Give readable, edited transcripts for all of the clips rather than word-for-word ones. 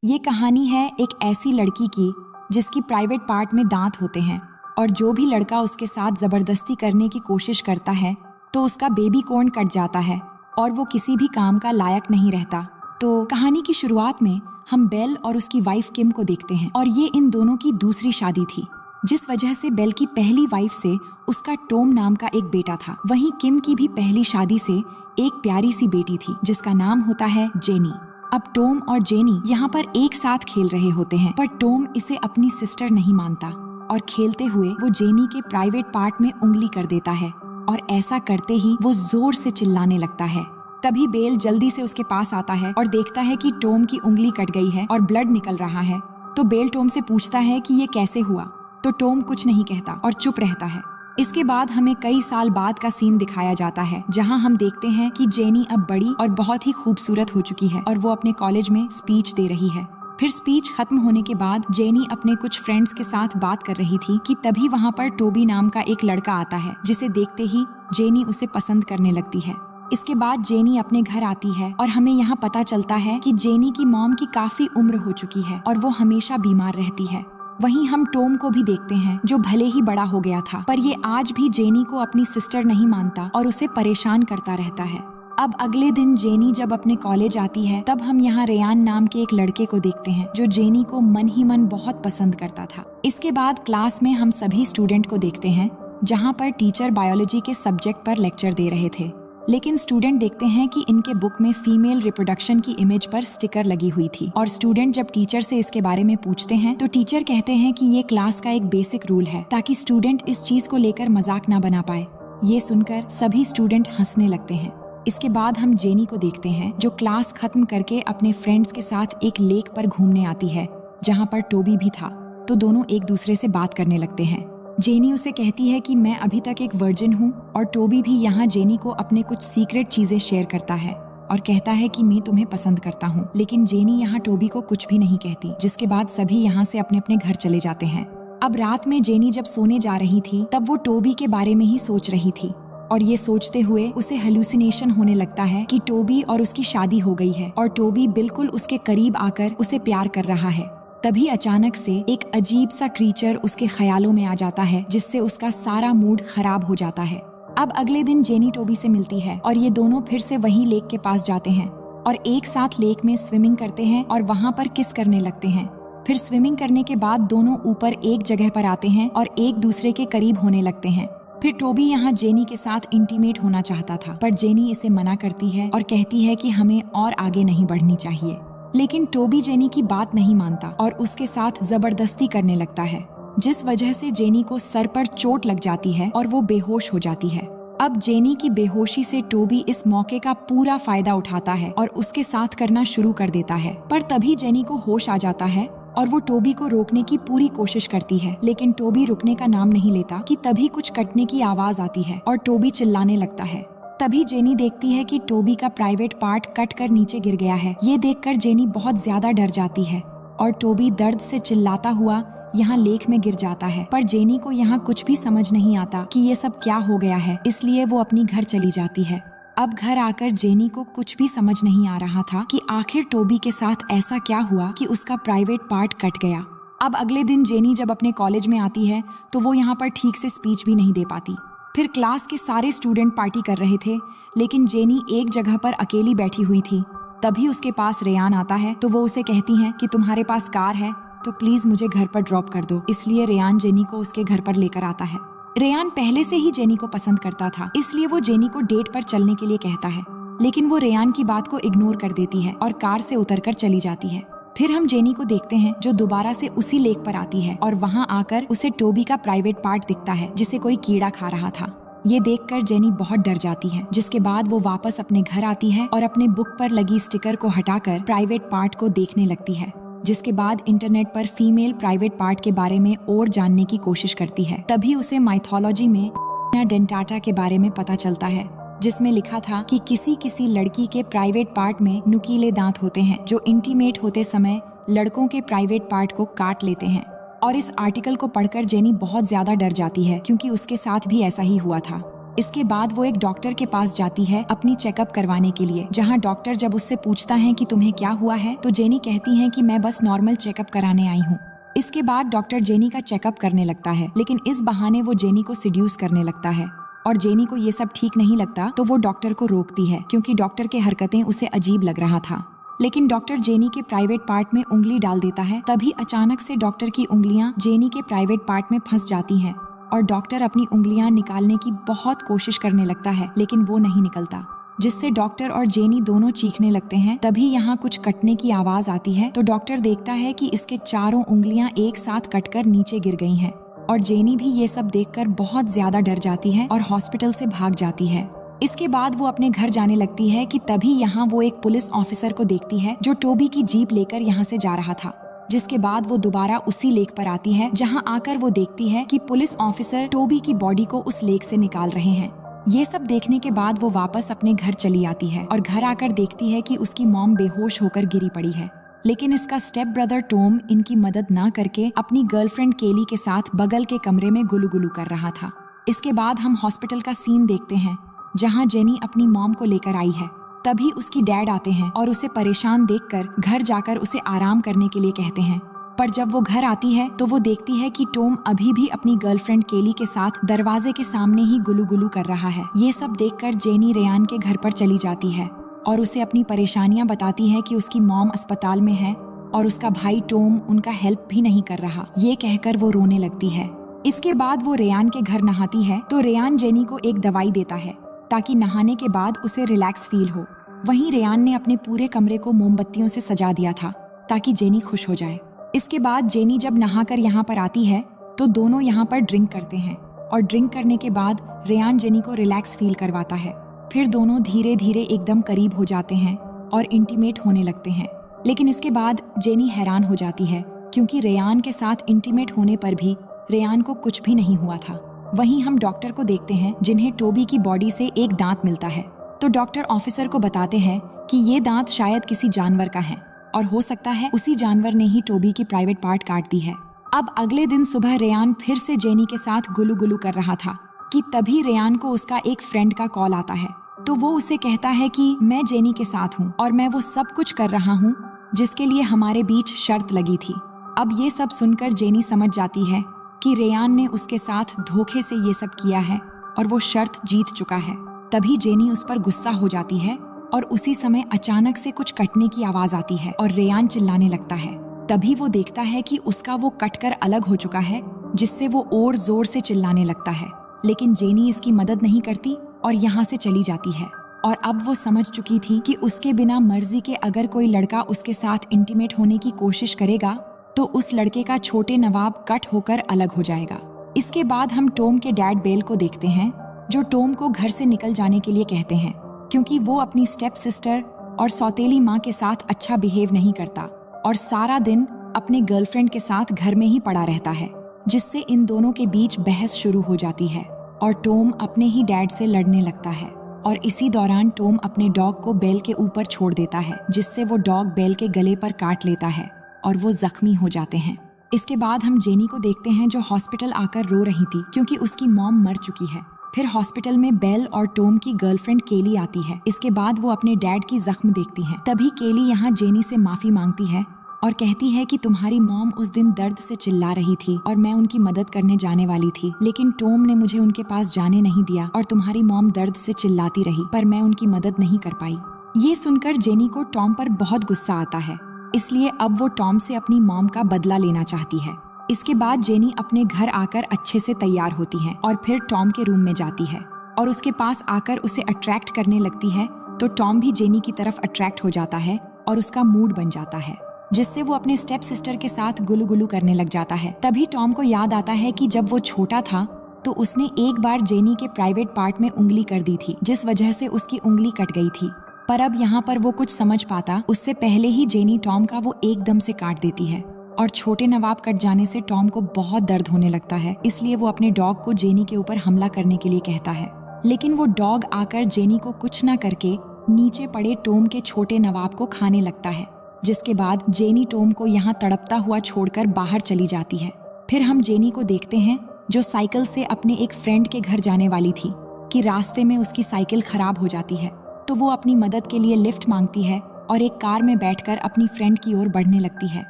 ये कहानी है एक ऐसी लड़की की जिसकी प्राइवेट पार्ट में दांत होते हैं और जो भी लड़का उसके साथ जबरदस्ती करने की कोशिश करता है तो उसका बेबी कॉर्न कट जाता है और वो किसी भी काम का लायक नहीं रहता। तो कहानी की शुरुआत में हम बेल और उसकी वाइफ किम को देखते हैं और ये इन दोनों की दूसरी शादी थी, जिस वजह से बेल की पहली वाइफ से उसका टॉम नाम का एक बेटा था। वहीं किम की भी पहली शादी से एक प्यारी सी बेटी थी जिसका नाम होता है जेनी। अब टॉम और जेनी यहाँ पर एक साथ खेल रहे होते हैं, पर टॉम इसे अपनी सिस्टर नहीं मानता और खेलते हुए वो जेनी के प्राइवेट पार्ट में उंगली कर देता है और ऐसा करते ही वो जोर से चिल्लाने लगता है। तभी बेल जल्दी से उसके पास आता है और देखता है कि टॉम की उंगली कट गई है और ब्लड निकल रहा है। तो बेल टॉम से पूछता है कि ये कैसे हुआ, तो टॉम कुछ नहीं कहता और चुप रहता है। इसके बाद हमें कई साल बाद का सीन दिखाया जाता है जहां हम देखते हैं कि जेनी अब बड़ी और बहुत ही खूबसूरत हो चुकी है और वो अपने कॉलेज में स्पीच दे रही है। फिर स्पीच खत्म होने के बाद जेनी अपने कुछ फ्रेंड्स के साथ बात कर रही थी कि तभी वहां पर टोबी नाम का एक लड़का आता है जिसे देखते ही जेनी उसे पसंद करने लगती है। इसके बाद जेनी अपने घर आती है और हमें यहाँ पता चलता है कि जेनी की मॉम की काफी उम्र हो चुकी है और वो हमेशा बीमार रहती है। वहीं हम टॉम को भी देखते हैं जो भले ही बड़ा हो गया था पर ये आज भी जेनी को अपनी सिस्टर नहीं मानता और उसे परेशान करता रहता है। अब अगले दिन जेनी जब अपने कॉलेज आती है तब हम यहाँ रेयान नाम के एक लड़के को देखते हैं जो जेनी को मन ही मन बहुत पसंद करता था। इसके बाद क्लास में हम सभी स्टूडेंट को देखते हैं जहाँ पर टीचर बायोलॉजी के सब्जेक्ट पर लेक्चर दे रहे थे, लेकिन स्टूडेंट देखते हैं कि इनके बुक में फीमेल रिप्रोडक्शन की इमेज पर स्टिकर लगी हुई थी और स्टूडेंट जब टीचर से इसके बारे में पूछते हैं तो टीचर कहते हैं कि ये क्लास का एक बेसिक रूल है ताकि स्टूडेंट इस चीज को लेकर मजाक ना बना पाए। ये सुनकर सभी स्टूडेंट हंसने लगते हैं। इसके बाद हम जेनी को देखते हैं जो क्लास खत्म करके अपने फ्रेंड्स के साथ एक लेक पर घूमने आती है जहाँ पर टोबी भी था। तो दोनों एक दूसरे से बात करने लगते हैं। जेनी उसे कहती है कि मैं अभी तक एक वर्जिन हूँ और टोबी भी यहाँ जेनी को अपने कुछ सीक्रेट चीजें शेयर करता है और कहता है कि मैं तुम्हें पसंद करता हूँ, लेकिन जेनी यहाँ टोबी को कुछ भी नहीं कहती। जिसके बाद सभी यहाँ से अपने अपने घर चले जाते हैं। अब रात में जेनी जब सोने जा रही थी तब वो टोबी के बारे में ही सोच रही थी और ये सोचते हुए उसे हेलुसिनेशन होने लगता है कि टोबी और उसकी शादी हो गई है और टोबी बिल्कुल उसके करीब आकर उसे प्यार कर रहा है। तभी अचानक से एक अजीब सा क्रीचर उसके ख्यालों में आ जाता है जिससे उसका सारा मूड खराब हो जाता है। अब अगले दिन जेनी टोबी से मिलती है और ये दोनों फिर से वही लेक के पास जाते हैं और एक साथ लेक में स्विमिंग करते हैं और वहाँ पर किस करने लगते हैं। फिर स्विमिंग करने के बाद दोनों ऊपर एक जगह पर आते हैं और एक दूसरे के करीब होने लगते हैं। फिर टोबी यहाँ जेनी के साथ इंटीमेट होना चाहता था पर जेनी इसे मना करती है और कहती है कि हमें और आगे नहीं बढ़नी चाहिए, लेकिन टोबी जेनी की बात नहीं मानता और उसके साथ जबरदस्ती करने लगता है जिस वजह से जेनी को सर पर चोट लग जाती है और वो बेहोश हो जाती है। अब जेनी की बेहोशी से टोबी इस मौके का पूरा फायदा उठाता है और उसके साथ करना शुरू कर देता है, पर तभी जेनी को होश आ जाता है और वो टोबी को रोकने की पूरी कोशिश करती है, लेकिन टोबी रुकने का नाम नहीं लेता कि तभी कुछ कटने की आवाज आती है और टोबी चिल्लाने लगता है। तभी जेनी देखती है कि टोबी का प्राइवेट पार्ट कट कर नीचे गिर गया है। ये देखकर जेनी बहुत ज्यादा डर जाती है और टोबी दर्द से चिल्लाता हुआ यहाँ लेक में गिर जाता है, पर जेनी को यहाँ कुछ भी समझ नहीं आता कि ये सब क्या हो गया है, इसलिए वो अपनी घर चली जाती है। अब घर आकर जेनी को कुछ भी समझ नहीं आ रहा था कि आखिर टोबी के साथ ऐसा क्या हुआ कि उसका प्राइवेट पार्ट कट गया। अब अगले दिन जेनी जब अपने कॉलेज में आती है तो वो यहाँ पर ठीक से स्पीच भी नहीं दे पाती। फिर क्लास के सारे स्टूडेंट पार्टी कर रहे थे, लेकिन जेनी एक जगह पर अकेली बैठी हुई थी। तभी उसके पास रेयान आता है तो वो उसे कहती हैं कि तुम्हारे पास कार है तो प्लीज मुझे घर पर ड्रॉप कर दो। इसलिए रेयान जेनी को उसके घर पर लेकर आता है। रेयान पहले से ही जेनी को पसंद करता था, इसलिए वो जेनी को डेट पर चलने के लिए कहता है, लेकिन वो रेयान की बात को इग्नोर कर देती है और कार से उतरकर चली जाती है। फिर हम जेनी को देखते हैं जो दोबारा से उसी लेक पर आती है और वहाँ आकर उसे टोबी का प्राइवेट पार्ट दिखता है जिसे कोई कीड़ा खा रहा था। ये देखकर जेनी बहुत डर जाती है, जिसके बाद वो वापस अपने घर आती है और अपने बुक पर लगी स्टिकर को हटाकर प्राइवेट पार्ट को देखने लगती है। जिसके बाद इंटरनेट पर फीमेल प्राइवेट पार्ट के बारे में और जानने की कोशिश करती है। तभी उसे माइथोलॉजी में डेंटाटा के बारे में पता चलता है जिसमें लिखा था कि किसी किसी लड़की के प्राइवेट पार्ट में नुकीले दांत होते हैं जो इंटीमेट होते समय लड़कों के प्राइवेट पार्ट को काट लेते हैं। और इस आर्टिकल को पढ़कर जेनी बहुत ज्यादा डर जाती है क्योंकि उसके साथ भी ऐसा ही हुआ था। इसके बाद वो एक डॉक्टर के पास जाती है अपनी चेकअप करवाने के लिए, जहाँ डॉक्टर जब उससे पूछता है कि तुम्हें क्या हुआ है, तो जेनी कहती है कि मैं बस नॉर्मल चेकअप कराने आई हूँ। इसके बाद डॉक्टर जेनी का चेकअप करने लगता है, लेकिन इस बहाने वो जेनी को सिड्यूस करने लगता है और जेनी को ये सब ठीक नहीं लगता, तो वो डॉक्टर को रोकती है क्योंकि डॉक्टर के हरकतें उसे अजीब लग रहा था। लेकिन डॉक्टर जेनी के प्राइवेट पार्ट में उंगली डाल देता है। तभी अचानक से डॉक्टर की उंगलियां जेनी के प्राइवेट पार्ट में फंस जाती हैं और डॉक्टर अपनी उंगलियां निकालने की बहुत कोशिश करने लगता है, लेकिन वो नहीं निकलता, जिससे डॉक्टर और जेनी दोनों चीखने लगते हैं। तभी यहाँ कुछ कटने की आवाज आती है, तो डॉक्टर देखता है कि इसके चारों उंगलियां एक साथ कटकर नीचे गिर गई हैं और जेनी भी ये सब देखकर बहुत ज्यादा डर जाती है और हॉस्पिटल से भाग जाती है। इसके बाद वो अपने घर जाने लगती है कि तभी यहाँ वो एक पुलिस ऑफिसर को देखती है जो टोबी की जीप लेकर यहाँ से जा रहा था। जिसके बाद वो दोबारा उसी लेक पर आती है, जहाँ आकर वो देखती है कि पुलिस ऑफिसर टोबी की बॉडी को उस लेक से निकाल रहे हैं। ये सब देखने के बाद वो वापस अपने घर चली आती है और घर आकर देखती है कि उसकी मॉम बेहोश होकर गिरी पड़ी है। लेकिन इसका स्टेप ब्रदर टॉम इनकी मदद ना करके अपनी गर्लफ्रेंड केली के साथ बगल के कमरे में गुलू गुलू कर रहा था। इसके बाद हम हॉस्पिटल का सीन देखते हैं, जहाँ जेनी अपनी मॉम को लेकर आई है। तभी उसकी डैड आते हैं और उसे परेशान देखकर घर जाकर उसे आराम करने के लिए कहते हैं। पर जब वो घर आती है तो वो देखती है कि टॉम अभी भी अपनी गर्लफ्रेंड केली के साथ दरवाजे के सामने ही गुलू गुलू कर रहा है। ये सब देखकर जेनी रेयान के घर पर चली जाती है और उसे अपनी परेशानियां बताती है कि उसकी मॉम अस्पताल में है और उसका भाई टॉम उनका हेल्प भी नहीं कर रहा। ये कहकर वो रोने लगती है। इसके बाद वो रेयान के घर नहाती है, तो रेयान जेनी को एक दवाई देता है ताकि नहाने के बाद उसे रिलैक्स फील हो। वहीं रेयान ने अपने पूरे कमरे को मोमबत्तियों से सजा दिया था ताकि जेनी खुश हो जाए। इसके बाद जेनी जब नहाकर यहाँ पर आती है तो दोनों यहाँ पर ड्रिंक करते हैं और ड्रिंक करने के बाद रेयान जेनी को रिलैक्स फील करवाता है। फिर दोनों धीरे धीरे एकदम करीब हो जाते हैं और इंटीमेट होने लगते हैं। लेकिन इसके बाद जेनी हैरान हो जाती है क्योंकि रेयान के साथ इंटीमेट होने पर भी रेयान को कुछ भी नहीं हुआ था। वहीं हम डॉक्टर को देखते हैं, जिन्हें टोबी की बॉडी से एक दांत मिलता है। तो डॉक्टर ऑफिसर को बताते हैं कि ये दांत शायद किसी जानवर का है और हो सकता है उसी जानवर ने ही टोबी की प्राइवेट पार्ट काट दी है। अब अगले दिन सुबह रेयान फिर से जेनी के साथ गुलू गुलू कर रहा था कि तभी रेयान को उसका एक फ्रेंड का कॉल आता है। तो वो उसे कहता है कि मैं जेनी के साथ हूँ और मैं वो सब कुछ कर रहा हूँ जिसके लिए हमारे बीच शर्त लगी थी। अब ये सब सुनकर जेनी समझ जाती है कि रेयान ने उसके साथ धोखे से ये सब किया है और वो शर्त जीत चुका है। तभी जेनी उस पर गुस्सा हो जाती है और उसी समय अचानक से कुछ कटने की आवाज आती है और रेयान चिल्लाने लगता है। तभी वो देखता है कि उसका वो कटकर अलग हो चुका है, जिससे वो और जोर से चिल्लाने लगता है। लेकिन जेनी इसकी मदद नहीं करती और यहाँ से चली जाती है। और अब वो समझ चुकी थी कि उसके बिना मर्जी के अगर कोई लड़का उसके साथ इंटीमेट होने की कोशिश करेगा तो उस लड़के का छोटे नवाब कट होकर अलग हो जाएगा। इसके बाद हम टॉम के डैड बेल को देखते हैं, जो टॉम को घर से निकल जाने के लिए कहते हैं क्योंकि वो अपनी स्टेप सिस्टर और सौतेली माँ के साथ अच्छा बिहेव नहीं करता और सारा दिन अपने गर्लफ्रेंड के साथ घर में ही पड़ा रहता है, जिससे इन दोनों के बीच बहस शुरू हो जाती है और टॉम अपने ही डैड से लड़ने लगता है। और इसी दौरान टॉम अपने डॉग को बेल के ऊपर छोड़ देता है, जिससे वो डॉग बेल के गले पर काट लेता है और वो जख्मी हो जाते हैं। इसके बाद हम जेनी को देखते हैं, जो हॉस्पिटल आकर रो रही थी क्योंकि उसकी मॉम मर चुकी है। फिर हॉस्पिटल में बेल और टॉम की गर्लफ्रेंड केली आती है। इसके बाद वो अपने डैड की जख्म देखती है। तभी केली यहाँ जेनी से माफी मांगती है और कहती है कि तुम्हारी मॉम उस दिन दर्द से चिल्ला रही थी और मैं उनकी मदद करने जाने वाली थी, लेकिन टॉम ने मुझे उनके पास जाने नहीं दिया और तुम्हारी मॉम दर्द से चिल्लाती रही, पर मैं उनकी मदद नहीं कर पाई। ये सुनकर जेनी को टॉम पर बहुत गुस्सा आता है, इसलिए अब वो टॉम से अपनी मॉम का बदला लेना चाहती है। इसके बाद जेनी अपने घर आकर अच्छे से तैयार होती है और फिर टॉम के रूम में जाती है और उसके पास आकर उसे अट्रैक्ट करने लगती है। तो टॉम भी जेनी की तरफ अट्रैक्ट हो जाता है और उसका मूड बन जाता है, जिससे वो अपने स्टेप सिस्टर के साथ गुलू गुलू करने लग जाता है। तभी टॉम को याद आता है कि जब वो छोटा था तो उसने एक बार जेनी के प्राइवेट पार्ट में उंगली कर दी थी, जिस वजह से उसकी उंगली कट गई थी। पर अब यहाँ पर वो कुछ समझ पाता उससे पहले ही जेनी टॉम का वो एकदम से काट देती है और छोटे नवाब कट जाने से टॉम को बहुत दर्द होने लगता है। इसलिए वो अपने डॉग को जेनी के ऊपर हमला करने के लिए कहता है, लेकिन वो डॉग आकर जेनी को कुछ न करके नीचे पड़े टॉम के छोटे नवाब को खाने लगता है, जिसके बाद जेनी टॉम को यहाँ तड़पता हुआ छोड़कर बाहर चली जाती है। फिर हम जेनी को देखते हैं, जो साइकिल से अपने एक फ्रेंड के घर जाने वाली थी कि रास्ते में उसकी साइकिल खराब हो जाती है, तो वो अपनी मदद के लिए लिफ्ट मांगती है और एक कार में बैठकर अपनी फ्रेंड की ओर बढ़ने लगती है।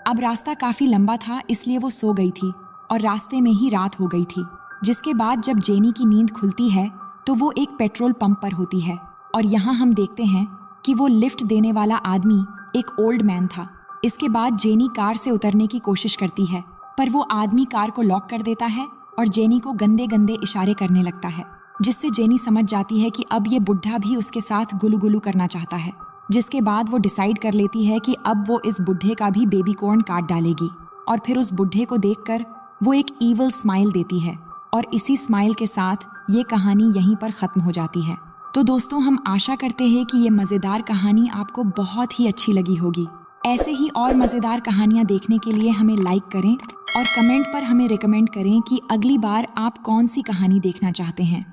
अब रास्ता काफी लंबा था, इसलिए वो सो गई थी और रास्ते में ही रात हो गई थी। जिसके बाद जब जेनी की नींद खुलती है तो वो एक पेट्रोल पंप पर होती है और यहाँ हम देखते हैं कि वो लिफ्ट देने वाला आदमी एक ओल्ड मैन था। इसके बाद जेनी कार से उतरने की कोशिश करती है, पर वो आदमी कार को लॉक कर देता है और जेनी को गंदे गंदे इशारे करने लगता है, जिससे जेनी समझ जाती है कि अब ये बुढ़ा भी उसके साथ गुलू गुलू करना चाहता है। जिसके बाद वो डिसाइड कर लेती है कि अब वो इस बुढ़े का भी बेबी कॉर्न काट डालेगी और फिर उस बुढ़े को देखकर वो एक ईवल स्माइल देती है और इसी स्माइल के साथ ये कहानी यहीं पर ख़त्म हो जाती है। तो दोस्तों, हम आशा करते हैं कि ये मज़ेदार कहानी आपको बहुत ही अच्छी लगी होगी। ऐसे ही और मज़ेदार कहानियाँ देखने के लिए हमें लाइक करें और कमेंट पर हमें रिकमेंड करें कि अगली बार आप कौन सी कहानी देखना चाहते हैं।